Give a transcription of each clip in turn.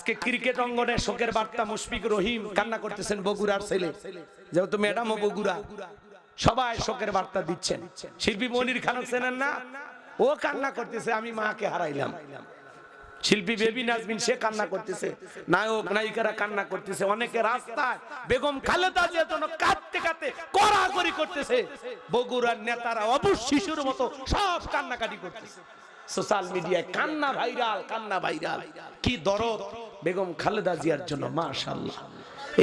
আজকে ক্রিকেট অঙ্গনে শোকের বার্তা, মুশফিক রহিম কান্না করতেছেন, বগুড়ার ছেলে, যেহেতু ম্যাডামও বগুড়া, সবাই শোকের বার্তা দিচ্ছেন। শিল্পী মনির খান চেনেন না, ও কান্না করতেছে, আমি মাকে হারাইলাম। শিল্পী বেবি নাজমিন সে কান্না করতেছে, নায়ক নায়িকারা কান্না করতেছে, অনেকে রাস্তায় বেগম খালেদা জিয়ার জন্য কাঁদতে কাঁদতে কড়াকড়ি করতেছে। বগুড়ার নেতারা অবুঝ শিশুর মতো সব কান্নাকাটি করতেছে। সোশ্যাল মিডিয়ায় কান্না ভাইরাল, কান্না ভাইরাল। কি দরদ বেগম খালেদা জিয়ার জন্য, মাশাআল্লাহ।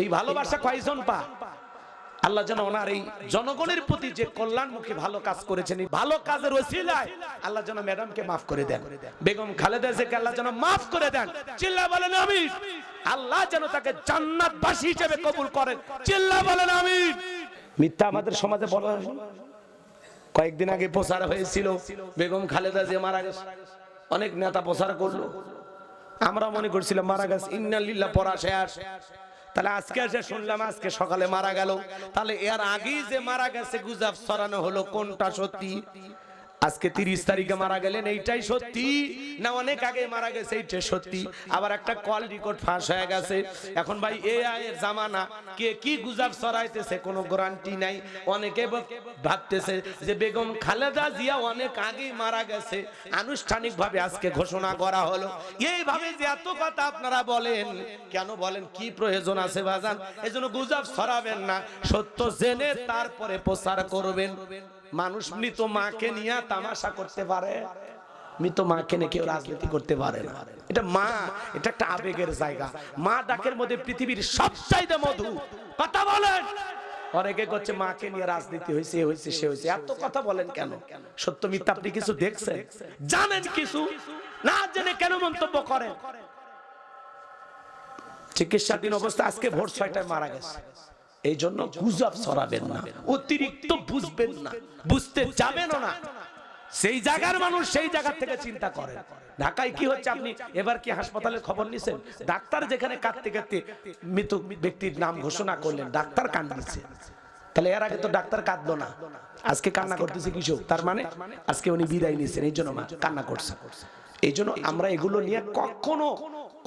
এই ভালোবাসা কয়জন পা? আল্লাহ যেন ওনার এই জনগণের প্রতি যে কল্যাণমুখী ভালো কাজ করেছেন, এই ভালো কাজের ওসিলায় আল্লাহ যেন ম্যাডামকে মাফ করে দেন, বেগম খালেদা জিয়াকে আল্লাহ যেন মাফ করে দেন। চিল্লা বলেন আমিন। আল্লাহ যেন তাকে জান্নাতবাসী হিসেবে কবুল করেন, চিল্লা বলেন আমিন। মিথ্যা আমাদের সমাজে বলা হয়। কয়েকদিন আগে প্রচার হয়েছিল বেগম খালেদা জিয়া মারা গেছে, অনেক নেতা প্রচার করলো, আমরা মনে করছিলাম মারা গেছে, ইন্না লিল্লাহ পড়া শেষ। তাহলে আজকে এসে শুনলাম আজকে সকালে মারা গেল। তাহলে এর আগেই যে মারা গেছে গুজব ছড়ানো হলো, কোনটা সত্যি? আজকে 30 তারিখে মারা গেলেন, এইটাই সত্যি না অনেক আগে মারা গেছে এইটাই সত্যি? আবার একটা কল রেকর্ড ফাঁস হয়ে গেছে। এখন ভাই এআই এর জামানা, কে কি গুজব ছড়াইতেছে কোনো গ্যারান্টি নাই। অনেকে ভাবতেছে যে বেগম খালেদা জিয়া অনেক আগেই মারা গেছে, আনুষ্ঠানিকভাবে আজকে ঘোষণা করা হলো। এইভাবে যে এত কথা আপনারা বলেন, কেন বলেন? কি প্রয়োজন আছে বাজান? এজন্য গুজব ছড়াবেন না, সত্য জেনে তারপরে প্রচার করবেন। মানুষ মৃত মাকে নিয়ে তামাশা করতে পারে, মৃত মাকে নিয়ে কেউ রাজনীতি করতে পারে না। এটা মা, এটা একটা আবেগের জায়গা। মা ডাকের মধ্যে পৃথিবীর সবচাইতে মধু। কথা বলেন। অনেকে করছে মাকে নিয়ে রাজনীতি হয়েছে, হয়েছে, সে হয়েছে। এত কথা বলেন কেন? সত্য মিথ্যা আপনি কিছু দেখছেন, জানেন কিছু? না জেনে কেন মন্তব্য করেন? চিকিৎসাধীন অবস্থা আজকে ভোর 6টায় মারা গেছে। এই জন্য গুজব ছড়াবেন না, অতিরিক্ত বুঝবেন না, বুঝতে যাবেন না। সেই জায়গার মানুষ সেই জায়গা থেকে চিন্তা করেন। ঢাকায় কি হচ্ছে আপনি এবার কি হাসপাতালের খবর নিছেন? ডাক্তার যেখানে কাঁদতে কাঁদতে মৃত ব্যক্তির নাম ঘোষণা করলেন, ডাক্তার কাঁদছে। তাহলে এর আগে তো ডাক্তার কাঁদলো না, আজকে কান্না করতেছে কৃষক, তার মানে আজকে উনি বিদায় নিয়েছেন, এই জন্য কান্না করছে। এই জন্য আমরা এগুলো নিয়ে কখনো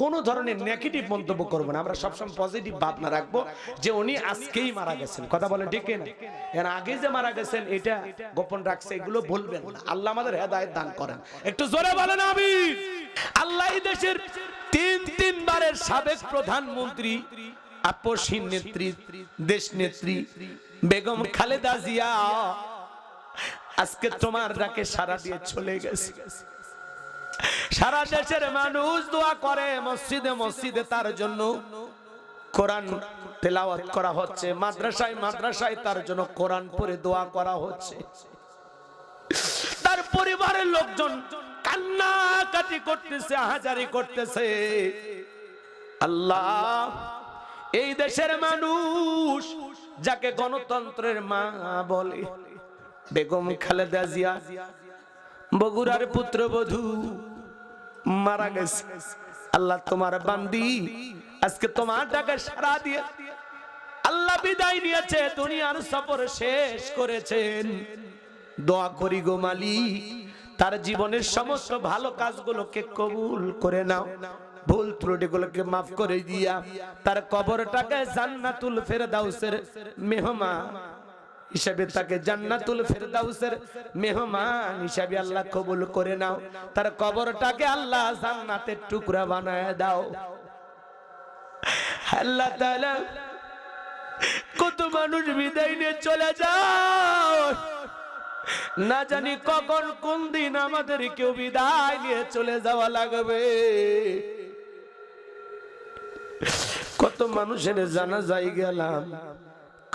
কোন ধরনের নেগেটিভ মন্তব্য করব না। আমরা সবসময় পজিটিভ ভাবনা রাখবো যে উনি আজকেই মারা গেছেন। কথা বলেন ঠিক না? এর আগে যে মারা গেছেন এটা গোপন রাখছে, এগুলো বলবেন না। আল্লাহ আমাদের হেদায়েত দান করেন। একটু জোরে বলেন আমিন। আল্লাহ এই দেশের তিনবারের সাবেক প্রধানমন্ত্রী, আপসহীন নেত্রী, দেশ নেত্রী বেগম খালেদা জিয়া আজকে তোমার ডাকে সাড়া দিয়ে চলে গেছে। সারা দেশের মানুষ দোয়া করে, মসজিদে মসজিদে তার জন্য কোরআন তেলাওয়াত করা হচ্ছে, মাদ্রাসায় মাদ্রাসায় তার জন্য কোরআন পড়ে দোয়া করা হচ্ছে। তার পরিবারের লোকজন কান্নাকাটি করতেছে, হাজারি করতেছে। আল্লাহ, এই দেশের মানুষ যাকে গণতন্ত্রের মা বলে, বেগম খালেদা জিয়া বগুড়ার পুত্রবধূ মারা গেছে। আল্লাহ তোমার বান্দি আজকে তোমার ডাকে সাড়া দিয়ে আল্লাহ বিদায় নিয়েছে, দুনিয়ার সফর শেষ করেছেন। দোয়া করি গো মালিক, তার জীবনের সমস্ত ভালো কাজগুলোকে কবুল করে নাও, ভুল ত্রুটিগুলোকে মাফ করে দিয়া তার কবরটাকে জান্নাতুল ফেরদাউসের মেহমান হিসাবে, তাকে জান্নাতুল ফেরদাউসের মেহমান হিসাবে আল্লাহ কবুল করে নাও। তার কবরটাকে আল্লাহ জান্নাতের টুকরা বানায় দাও। আল্লাহ তাআলা, কত মানুষ বিদায় নিয়ে চলে যাও, না জানি কখন কোন দিন আমাদের কেউ বিদায় নিয়ে চলে যাওয়া লাগবে। কত মানুষের জানাজায় গেলাম,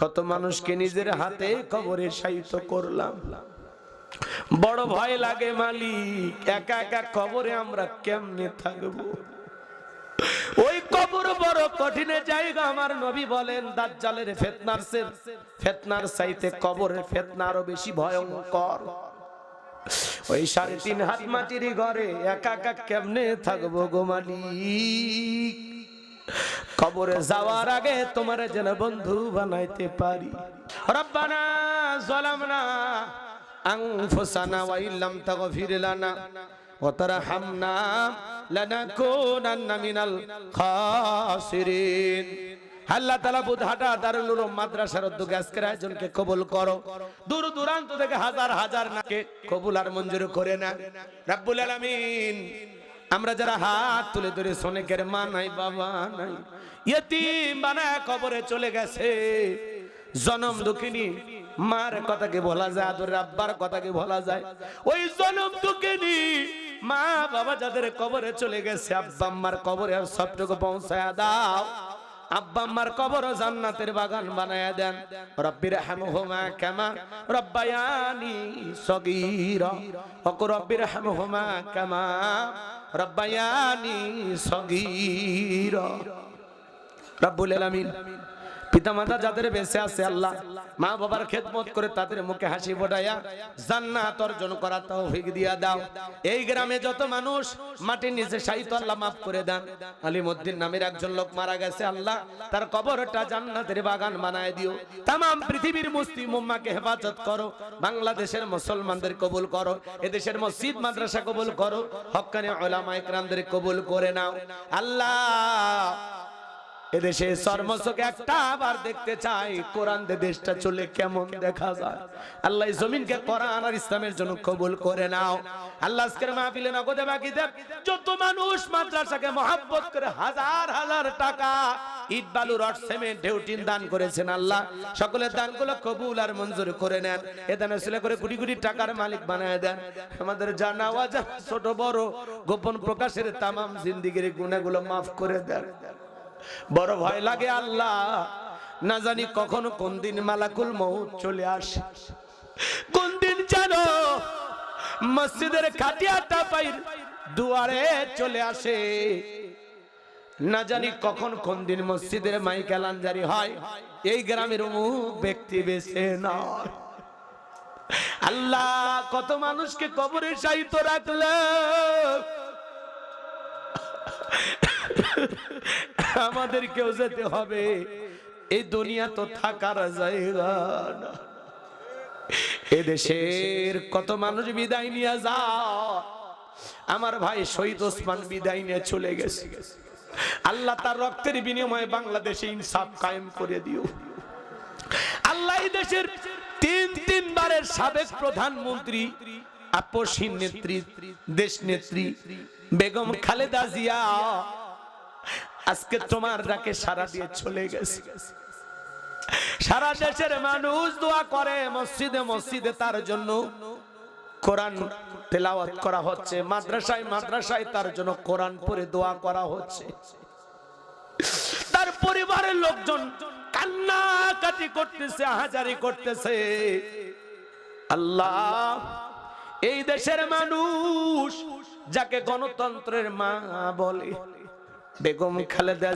কত মানুষকে নিজের হাতে কবরে শায়িত করলাম। বড় ভয় লাগে মালিক, একা একা কবরে আমরা কেমনে থাকবো? ওই কবর বড় কঠিন জায়গা। আমার নবী বলেন দাজ্জালের ফিতনার চাইতে কবরের ফিতনা আরো বেশি ভয়ঙ্কর। ওই 3.5 হাত মাটির ঘরে একা একা কেমনে থাকবো গো মালিক? কবরে যাওয়ার আগে তোমার যেন বন্ধু বানাইতে পারি। রব্বানা যালামনা আনফুসানা ওয়া ইল্লাম তাগফির লানা ওয়া তারহামনা লানাকুনান্না মিনাল খাসিরিন। আল্লাহ তাআলা বুধহাটা দারুল উলুম মাদ্রাসার উদ্যোগে আজকের আয়োজনকে কবুল করো। দূর দূরান্ত থেকে হাজার হাজার নাকে কবুল আর মঞ্জুর করে না রব্বুল আলামিন। আমরা যারা হাত তুলে ধরে অনেকের মা নাই বাবা নাই, ইয়েতিম বানায় কবরে চলে গেছে, জনম দুঃখিনী মার কথা কি বলা যায়, আদরের আব্বার কথা কি বলা যায়, ওই জনম দুঃখিনী মা বাবা যাদের কবরে চলে গেছে, আব্বা আম্মার কবরে আর সবটুকু পৌঁছায়া দাও। আব্বা আম্মার কবর জান্নাতের বাগান বানায়া দেন। রব্বিরহামহুমা কামা রব্বায়ানি সগীরা, ওয়া রব্বিরহামহুমা কামা রব্বায়ানি সগীরা। রব্বুল আলামিন পিতামাতা যাদের বেঁচে আছে আল্লাহ মা বাবার খেদমত করে তাদের মুখে হাসি ফোটায়া জান্নাত অর্জন করার তৌফিক দিয়া দাও। এই গ্রামে যত মানুষ মাটির নিচে শায়িত আল্লাহ মাফ করে দেন। আলিমউদ্দিন নামের একজন লোক মারা গেছে আল্লাহ তার কবরটা জান্নাতের বাগান বানায় দিও। तमाम পৃথিবীর মুসলিম উম্মাহকে হেফাজত করো, বাংলাদেশের মুসলমানদের কবুল করো, এদেশের মসজিদ মাদ্রাসা কবুল করো, হক্কানি উলামা ইকরামদের কবুল করে নাও আল্লাহ। এদেশে সর্বসকে একটা আবার দেখতে চাই কোরআন দিয়ে দেশটা চলে কেমন দেখা যায়। আল্লাহ এই জমিনকে কোরআন আর ইসলামের জন্য কবুল করে নাও আল্লাহ। আজকের মাহফিলে নগদে বাকি দেব যত মানুষ মাদ্রাসাকে মহব্বত করে হাজার হাজার টাকা ইট বালু রড সিমেন্ট ঢেউটিন দান করেছেন আল্লাহ, সকলের দানগুলো কবুল আর মঞ্জুর করে নেন। এ দান উসিলা করে কোটি কোটি টাকার মালিক বানায় দেন। আমাদের জানা ওয়াজা ছোট বড় গোপন প্রকাশের तमाम জিন্দেগির গুনাহগুলো maaf করে দেন। বড় ভয় লাগে আল্লাহ, না জানি কখন কোন দিন মালাকুল মউত চলে আসে, কোন দিন জানো মসজিদের খাটিয়াটা পাইর দুয়ারে চলে আসে, না জানি কখন কোন দিন মসজিদের মাইক এলান জারি হয় এই গ্রামের অমুক ব্যক্তি বেঁচে না। আল্লাহ কত মানুষকে কবরে শায়িত রাখলে, আমাদেরকেও যেতে হবে, এই দুনিয়া তো থাকার জায়গা না। এদেশের কত মানুষ বিদায় নিয়ে যাও, আমার ভাই শহীদ ওসমান বিদায় নিয়ে চলে গেছে। আল্লাহ তার রক্তের বিনিময়ে বাংলাদেশে ইনসাফ কায়েম করে দিও আল্লাহ। এই দেশের তিনবারের সাবেক প্রধানমন্ত্রী আপসহীন নেত্রী দেশ নেত্রী বেগম খালেদা জিয়া আজকে তোমার ডাকে সারা দিয়ে চলে গেছে। সারা দেশের মানুষ দোয়া করে, মসজিদে মসজিদে তার জন্য কোরআন তেলাওয়াত করা হচ্ছে, মাদ্রাসায় মাদ্রাসায় তার জন্য কোরআন পড়ে দোয়া করা হচ্ছে। তার পরিবারের লোকজন কান্নাকাটি করতেছে, আহাজারি করতেছে। আল্লাহ এই দেশের মানুষ যাকে গণতন্ত্রের মা বলে বেগম খালেদা